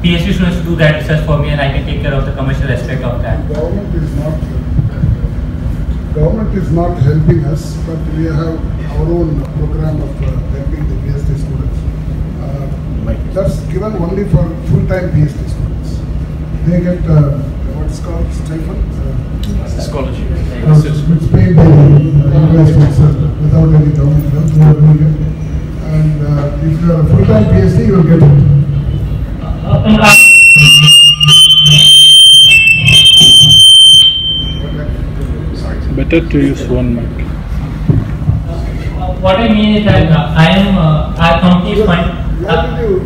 PhD students to do that research for me and I can take care of the commercial aspect of that. Government is not helping us, but we have our own program of helping the PhD students. That's given only for full-time PhD students. They get what's called stipend. Scholarship. It's paid by the university without any government help. They are doing it. And if you are a full-time PhD, you will get it. Better to use one mic. What I mean is that our company is funding.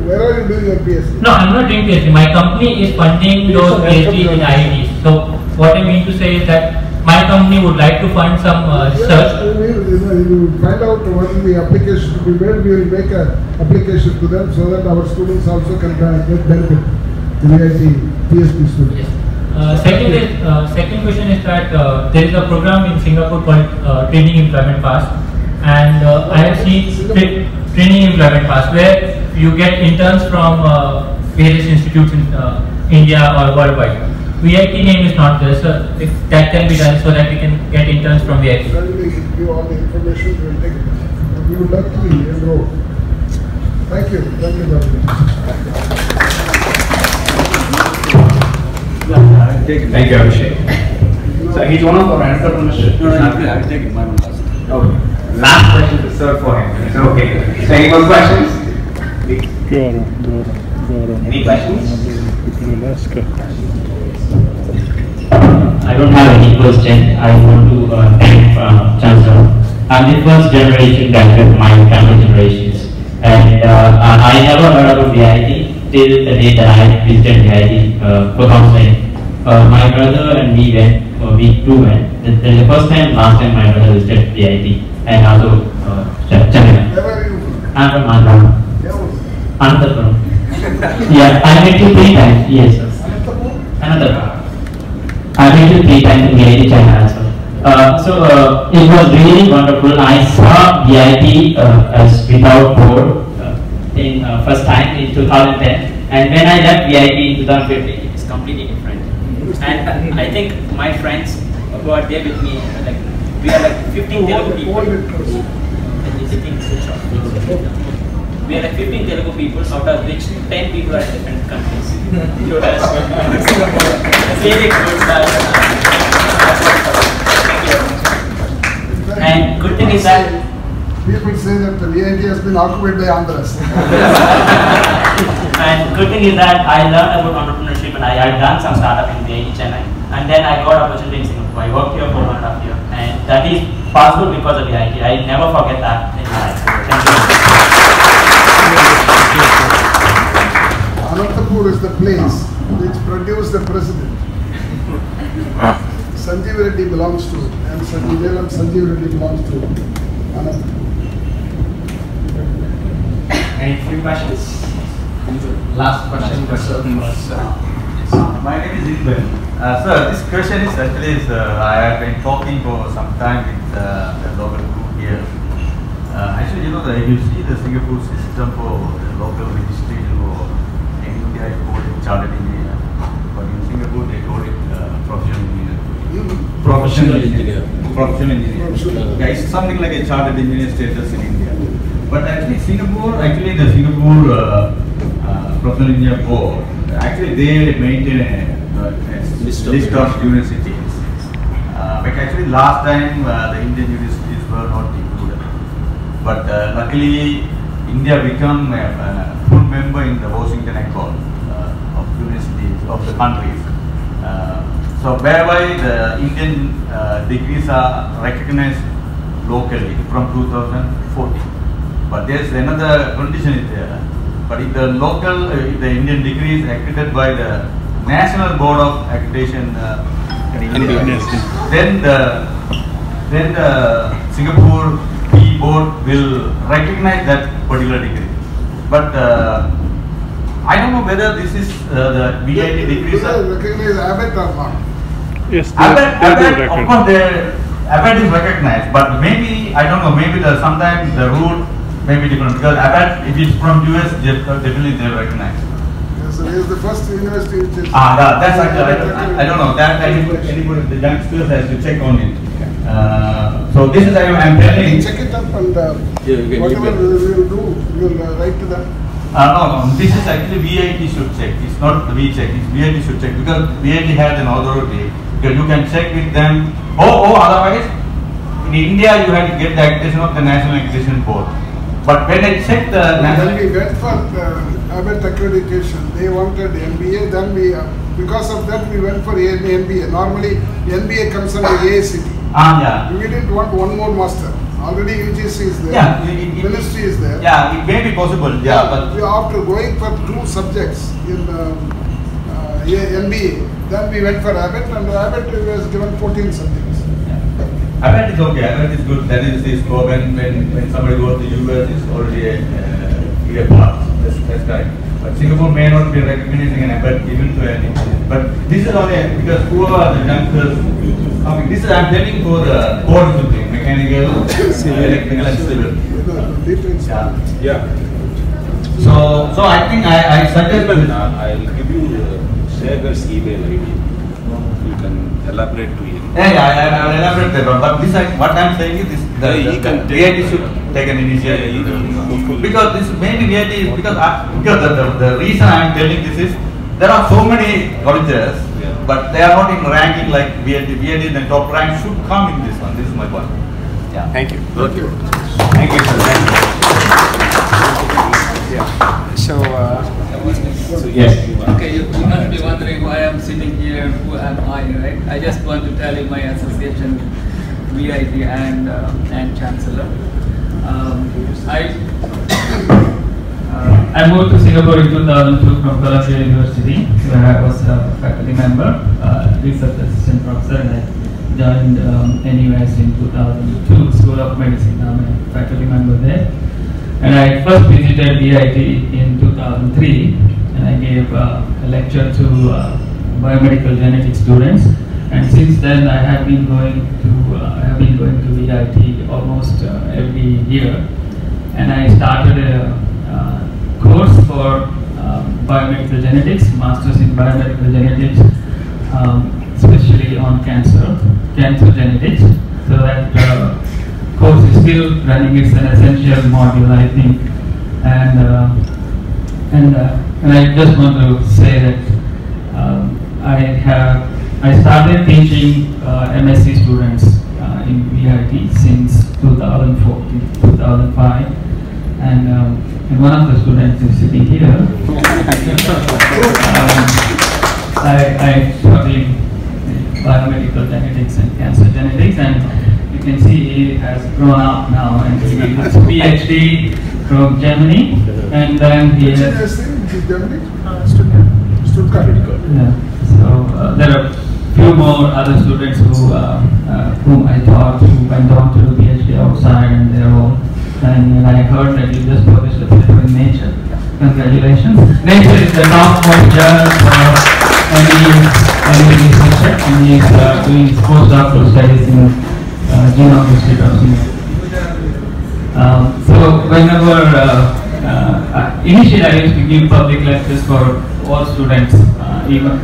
Where are you doing your PhD? No, I'm not doing PhD. My company is funding those PhD in IITs. So what I mean to say is that my company would like to fund some research. You find out what is the application to be made. We will make an application to them so that our students also can get benefit. The IIT PhD students. Yes. Second question is that there is a program in Singapore called Training Employment Pass, and I have seen Training Employment Pass where you get interns from various institutes in India or worldwide. VIT name is not there, so if that can be done so that we can get interns from VIT. Certainly, give all the information, we will take it. We would like to enroll. Thank you. Thank you, Dr. Thank you, Abhishek. So he's one of our entrepreneurs. No, I will take it. My one last. Okay. Last question is served for him. So okay. So any more questions? Any questions? I don't have any question. I want to thank Chancellor. I'm the first generation graduate of my family generations, and I never heard about VIT till the day that I visited VIT for counseling. My brother and me went. We two went. The first time, last time my brother visited VIT, and also Chennai. Where are you? I'm from Andhra. Yeah, I met you 3 times. Yes, sir. Another. I've been to 3 times in VIT China as well. It was really wonderful. I saw VIT as without board in first time in 2010, and when I left VIT in 2015, it's completely different. And I think my friends who are there with me, like we are like 15 Telugu people. We are like 15 Telugu people, out of which 10 people are in different countries. Really good. And good thing is that people say that the VIT has been occupied by Andhras. And good thing is that I learned about entrepreneurship and I had done some startup in VIT Chennai. And then I got opportunity in Singapore. I worked here for 1.5 years. And that is possible because of VIT. I never forget that in my life. Thank you. Anantapur is the place which produced the president. Sanjeev Reddy belongs to, and Sanjeev Reddy belongs to Anantapur. Any free questions? Last question. My name is Iqbal. Sir, this question is actually I have been talking for some time with the local group here. Actually, you know, if you see the Singapore system for the local registration or in India, it's called chartered engineer. But in Singapore, they call it professional engineer. Professional engineer. Professional engineer. Yeah, it's something like a chartered engineer status in India. But actually, the Singapore professional engineer board, actually they maintain a list of universities. But actually, last time the Indian universities were not included. But luckily, India became a full member in the Washington Accord of universities of the countries. So whereby the Indian degrees are recognized locally from 2014. But there's another condition is there. But if the local, if the Indian degree is accredited by the National Board of Accreditation then the Singapore P board will recognize that particular degree. But I don't know whether this is the VIT degrees are recognize Abbott or not. Yes, Abbott, of course, Abbott is recognized, but maybe I don't know. Maybe sometimes the route may be different because Abbott, if it's from US, definitely they recognize. Yes, so it is the first university which is. That's actually I don't know. That anybody, the youngsters has to check on it. So this is I'm telling. Check it up and whatever we will do, we will write to them. No. This is actually VIT should check. It's not we check. It's VIT should check because VIT has an authority. Because you can check with them. Otherwise, in India you have to get the accreditation of the National Accreditation Board. But when I checked the national, we went for Abbott accreditation. They wanted MBA. Then because of that, we went for MBA. Normally, MBA comes under AICT. Yeah. We didn't want one more master. Already UGC is there. Yeah. Ministry is there. Yeah, it may be possible. Yeah, but after going for 2 subjects in MBA, then we went for Abbott, and Abbott was given 14 subjects. Abbott is okay. Abbott is good. That is the scope. When somebody goes to US, it's already a part. That's right. But Singapore may not be recognizing an Abbott given to any. But this is only because who are the youngsters? This is I'm telling for the core discipline, mechanical, electrical, and civil. Yeah. So I think I suggest. I'll give you Sagar's email ID. You can elaborate to him. Yeah, I'll elaborate that. But this, what I'm saying is this: the VIT should take an initiative because this maybe VIT is because the reason I'm telling this is there are so many colleges, but they are not in ranking like VIT. VIT in the top rank should come in this one. This is my point. Yeah. Thank you. Okay. Thank you, sir. Thank you. Yeah. So yes. Okay, you must be wondering why I'm sitting here. Who am I, right? I just want to tell you my association, VIT and Chancellor. I moved to Singapore in 2002 from Columbia University, where I was a faculty member, research assistant professor, and I joined NUS in 2002, School of Medicine. I'm a faculty member there. And I first visited VIT in 2003, and I gave a lecture to biomedical genetics students, and since then I have been going to VIT almost every year, and I started a course for biomedical genetics, masters in biomedical genetics, especially on cancer genetics. So that course is still running. It's an essential module, I think, and I just want to say that I started teaching MSc students in VIT since 2005, and one of the students is sitting here. I studied biomedical genetics and cancer genetics, and you can see he has grown up now, and he has a PhD from Germany, and then he has Stuttgart. Yeah. So there are few more other students whom I taught who went on to do PhD outside, and they're all. And I heard that you just published a paper in Nature. Congratulations. Nature is the topmost journal for any researcher, and he's doing his postdoctoral studies in genome history of human. So whenever initially I used to give public lectures for all students, even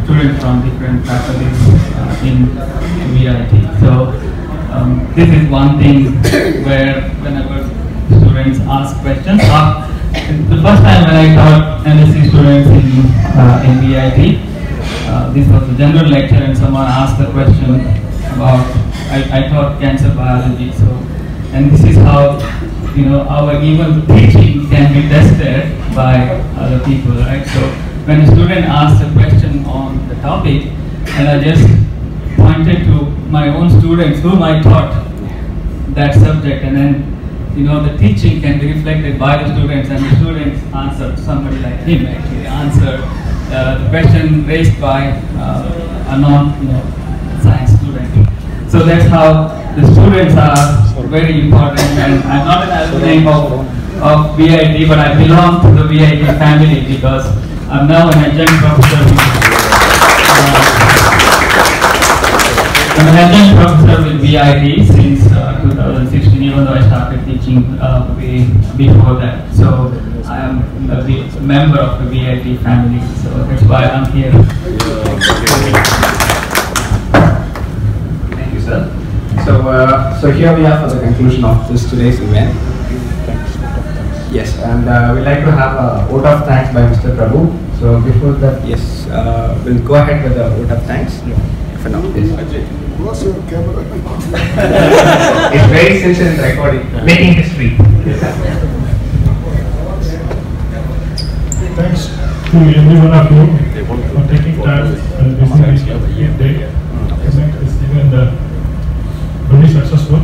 students from different faculties in VIT. So this is one thing where whenever students ask questions, the first time when I taught MSc students in VIT, this was a general lecture, and someone asked a question about, I taught cancer biology, so, and this is how, our even teaching can be tested by other people, right? So when a student asks a question on the topic, and I just pointed to my own students whom I taught that subject, and then the teaching can be reflected by the students, and the students answered, somebody like him actually answered the question raised by a non-science student. So that's how the students are very important, and I'm not an alumni of VIT, but I belong to the VIT family because I'm now an adjunct professor. I'm an adjunct professor with VIT since 2016, even though I started teaching way before that. So I am a member of the VIT family, so that's why I'm here. Thank you, sir. So here we are for the conclusion of today's event. Yes, and we'd like to have a vote of thanks by Mr. Prabhu. So before that, yes, we'll go ahead with the vote of thanks. For now, yes. What's your camera? It's very essential in recording, making history. Thanks to every one of you for taking time and visiting this day. This event very successful.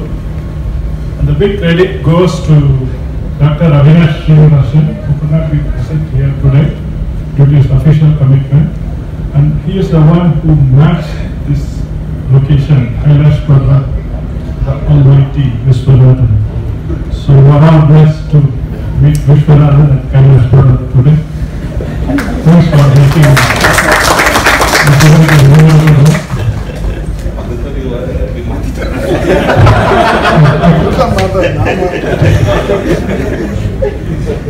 And the big credit goes to Dr. Avinash Srinivasan, who could not be present here today due to his official commitment. And he is the one who maps this location, Kailash Parvat, the Almighty Vishwanathan. So we are all blessed to meet Vishwanathan at Kailash Parvat today. Thanks for making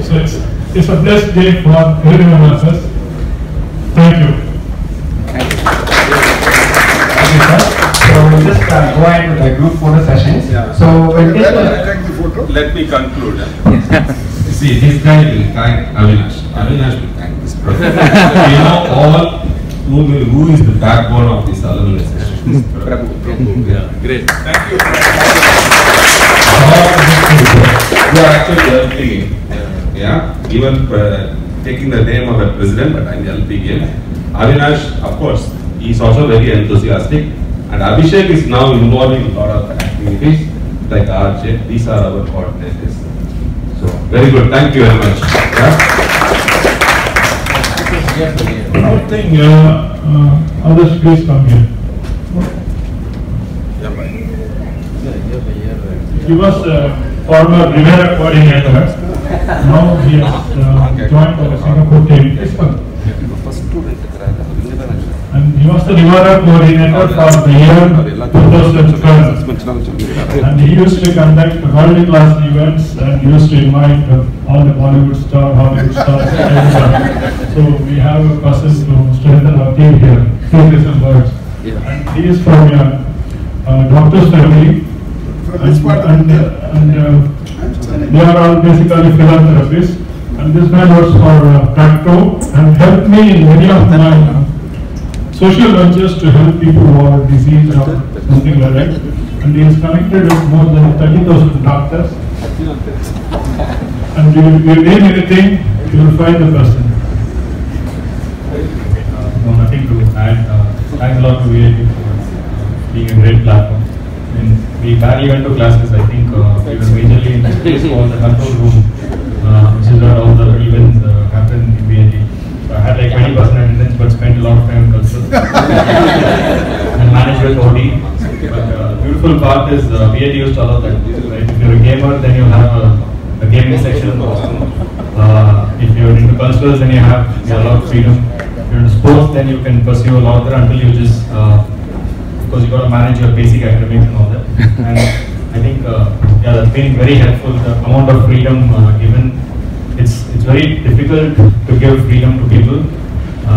So it's a blessed day for every one of us. Thank you. Thank you, sir. So we'll just go ahead with the group photo sessions. Yeah. So let me conclude. See, this guy will thank Avinash. Avinash will thank this brother. We know all who is the backbone of this alumni session. Prabhu. Yeah, great. Thank you. You are actually helping him. Yeah, even taking the name of a president, but I'm helping him. Avinash, of course, he is also very enthusiastic, and Abhishek is now involved in a lot of activities like RJ. These are our coordinators. So very good. Thank you very much. One more thing, others please come here. He was former Rivera coordinator. Now he has joined the Singapore team. He was the Rivera coordinator for the year 2012. And he used to conduct world-class events and used to invite all the Bollywood stars, Hollywood stars, everyone. So we have a person to strengthen our team here. Take some words. And he is from a doctor's family. And they are all basically philanthropists. And this man works for Practo and helped me in many of my social ventures to help people who are diseased or something like that. And he is connected with more than 30,000 doctors. And you name anything, you will find the person. No, nothing to add. Thanks a lot to VIT for being a great platform. We barely went to classes. I think we were majorly in this place called the control room, which is where all the events happen in VIT. So I had like 20% attendance, but spent a lot of time in culture and managed with OD. But the beautiful part is VIT used to allow that. Right? If you're a gamer, then you'll have a gaming section in the hostel. If you're into culturals, then you have a lot of freedom. If you're into sports, then you can pursue a lot there until you just because you got to manage your basic academics and all that. And I think yeah, that's been very helpful. The amount of freedom given, it's very difficult to give freedom to people.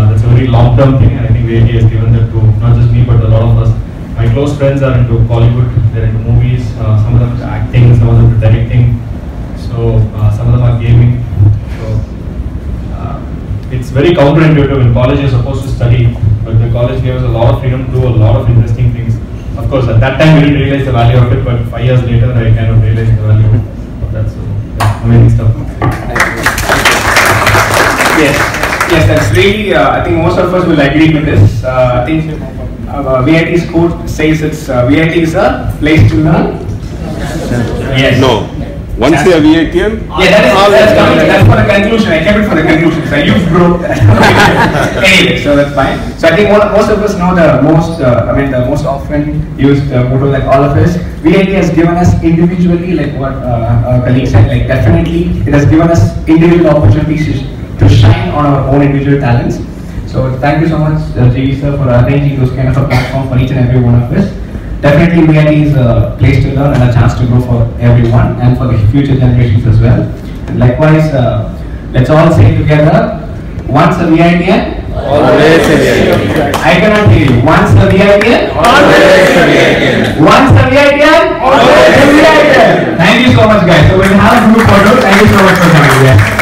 That's a very long-term thing, and I think VIT has given that to not just me but a lot of us. My close friends are into Bollywood, they're into movies, some of them to acting, some of them to directing, so some of them are gaming. So it's very counterintuitive. In college you're supposed to study, but the college gave us a lot of freedom to do a lot of interesting things. Of course, at that time we didn't realize the value of it, but 5 years later I kind of realized the value of that. So yeah, amazing stuff. Yes, that's really, I think most of us will agree with this. I think VIT's code says it's VIT is a place to learn. Yes. No. Once they are VITian, yeah, that's for the conclusion. I kept it for the conclusion. So you broke that. Anyway, so that's fine. So I think most of us know the most, the most often used motto, like all of us. VIT has given us individually, like what colleagues said, like definitely it has given us individual opportunities to shine on our own individual talents. So thank you so much, JV sir, for arranging those kind of a platform for each and every one of us. Definitely VIT is a place to learn and a chance to grow for everyone and for the future generations as well. And likewise, let's all say together, once a VITian, always a VITian. I cannot hear you. Once a VITian, always a VITian. Once a VITian, always a VITian. Thank you so much guys. So we'll have a group photo. Thank you so much for coming here.